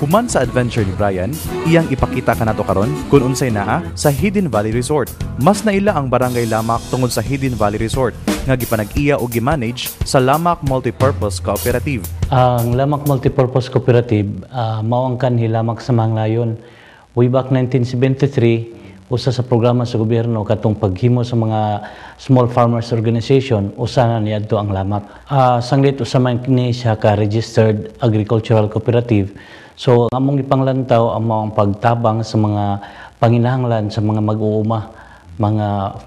Human sa adventure ni Brian, iyang ipakita ka nato karon kung unsay naa sa Hidden Valley Resort. Mas naila ang barangay Lamak tungod sa Hidden Valley Resort nga gipanag-iya o gimanage sa Lamak Multipurpose Cooperative. Ang Lamak Multipurpose Cooperative mao ang kanhi Lamak sa Manglayon. Way back 1973, usa sa programa sa gobyerno katong paghimo sa mga small farmers organization, usa na niadto ang Lamak. Sanglit usa man kini siya ka registered agricultural cooperative. So among ipanglantaw ang mga pagtabang sa mga panginahanglan sa mga mag-uuma, mga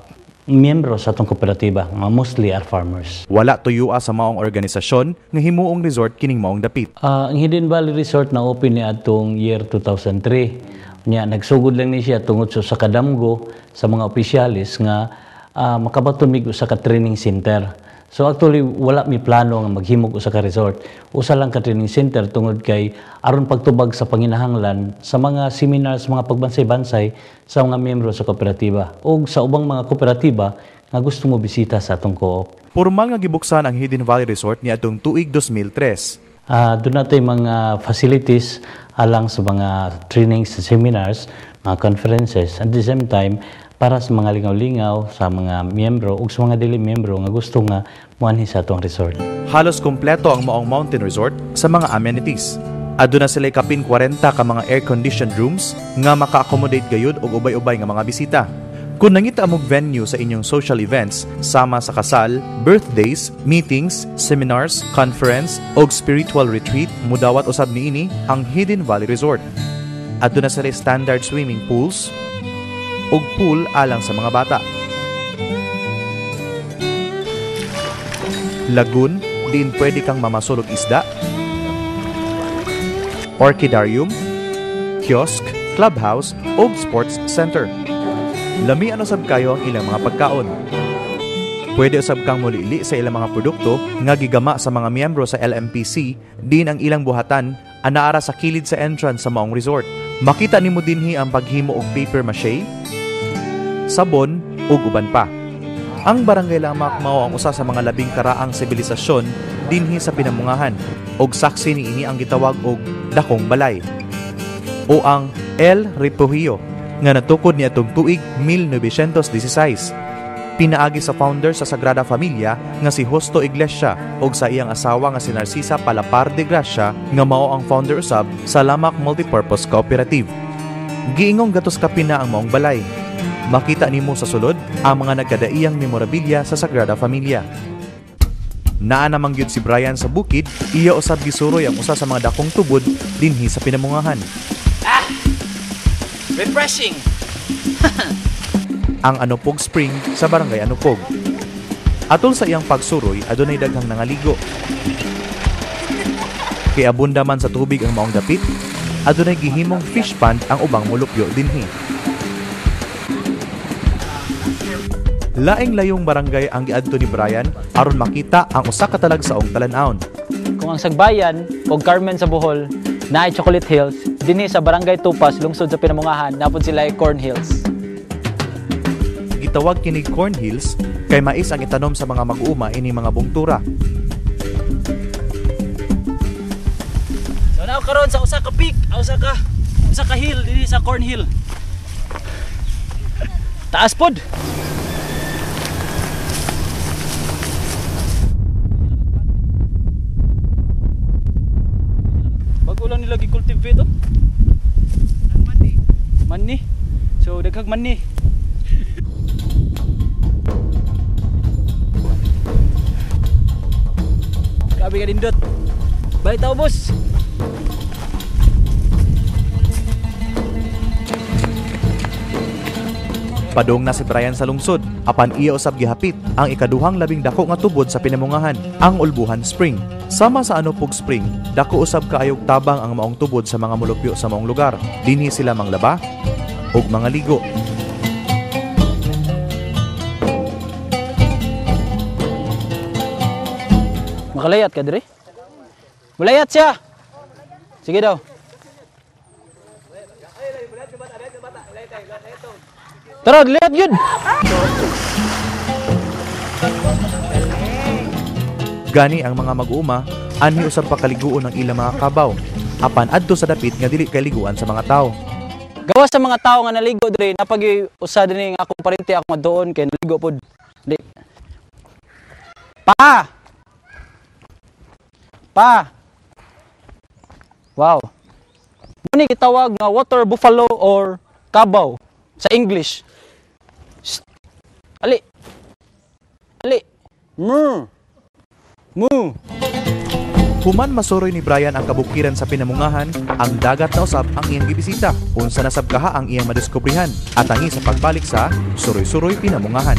miyembro sa atong kooperatiba, nga mostly are farmers. Wala tuyua sa maong organisasyon nga himuong resort kining maong dapit. Ang Hidden Valley Resort na open ni atong year 2003. Nya nagsugod lang ni siya tungod sa kadamgo sa mga opisyalis nga makabaton mig usa ka training center. So actually wala mi plano nga maghimog usa ka resort. Usa lang ka training center tungod kay aron pagtubag sa panginahanglan sa mga seminars, mga pagbansay-bansay sa mga miyembro sa kooperatiba o sa ubang mga kooperatiba nga gusto mo bisita sa atong co-op. Formal nga gibuksan ang Hidden Valley Resort ni atong tuig 2003. Doon natin mga facilities alang sa mga trainings, seminars, mga conferences. At the same time, para sa mga lingaw-lingaw, sa mga miyembro o sa mga dili miyembro nga gusto nga muanhi sa atong resort. Halos kompleto ang maong mountain resort sa mga amenities. Aduna sila kapin 40 ka mga air-conditioned rooms nga maka-accommodate gayud og ubay-ubay nga mga bisita. Kung nangita amog venue sa inyong social events, sama sa kasal, birthdays, meetings, seminars, conference, o spiritual retreat, mudawat usab niini ang Hidden Valley Resort. Aduna sila standard swimming pools, ug pool alang sa mga bata. Lagoon, diin pwede kang mamasulog isda. Orchidarium, kiosk, clubhouse, ug sports center. Lamian usab kayo ang ilang mga pagkaon. Pwede usab kang mulili sa ilang mga produkto nga gigama sa mga miyembro sa LMPC, din ang ilang buhatan anaara sa kilid sa entrance sa maong resort. Makita nimo dinhi ang paghimo og paper mache, sabon ug uban pa. Ang barangay Lamak mao ang usa sa mga labing karaang sibilisasyon dinhi sa pinamungahan og saksi niini ang gitawag og Dakong Balay o ang El Refugio nga natukod niadtong tuig 1916. Pinaagi sa founder sa Sagrada Familia nga si Justo Iglesia ug sa iyang asawa nga si Narcisa Palapar de Gracia nga mao ang founder usab sa Lamak Multipurpose Cooperative. Giingong gatos kapina ang maong balay. Makita nimo sa sulod ang mga nagkadaiyang memorabilia sa Sagrada Familia. Naa namang gyud si Brian sa bukid, iya usab gisuroy ang usa sa mga dakong tubod dinhi sa pinamungahan. Refreshing. Ang Anupog Spring sa barangay Anupog. Atol sa iyang pagsuroy, adunay daghang nangaligo. Kay abunda man sa tubig ang maong dapit, adunay gihimong fish pond ang ubang mulupyo dinhi. Laing layong barangay ang giadto ni Brian aron makita ang usa ka talagsaong talan-awon. Kung ang Sagbayan o Carmen sa Bohol, naay Chocolate Hills, dinhi sa Barangay Tupas, lungsod sa Pinamungahan, napod sila ay Corn Hills. Gitawag kini Corn Hills kay mais ang itanom sa mga mag-uuma ini mga bungtura. So now karon sa usa ka peak, usa ka hill dinhi sa Corn Hill. Taas pod. Bago lang nila gi-cultivate oh. Mani. So daghang mani. Grabe ka dindot. Balik tao boss. Padong na si Brian sa lungsod, apan iya usab gihapit ang ikaduhang labing dako nga tubod sa pinamungahan, ang Ulbuhan Spring. Sama sa Anupog Spring, dako usab kaayog tabang ang maong tubod sa mga mulupyo sa maong lugar. Dinhi sila manglaba ug mga ligo. Makalayat ka dire? Mulayat siya. Sige daw. Tara, lihat yun. Gani ang mga mag-uuma, anhi usab pakaliguon ang ilang mga kabaw. apan adto sa dapit nga dili kay liguan sa mga tawo. Gawas sa mga tao nga naligo diri, napag usa dinhi nga akong parente ako nga doon kay naligo pod. Di. Pa! Pa! Wow. Muni gitawag nga water buffalo or kabaw sa English. Shh. Ali. Ali. Moo. Moo. Human masuroy ni Brian ang kabukiran sa pinamungahan, ang dagat na usab ang iyang gibisita. Unsa nasab kaha ang iyang madiskubrihan at angi sa pagbalik sa Suroy-Suroy Pinamungahan.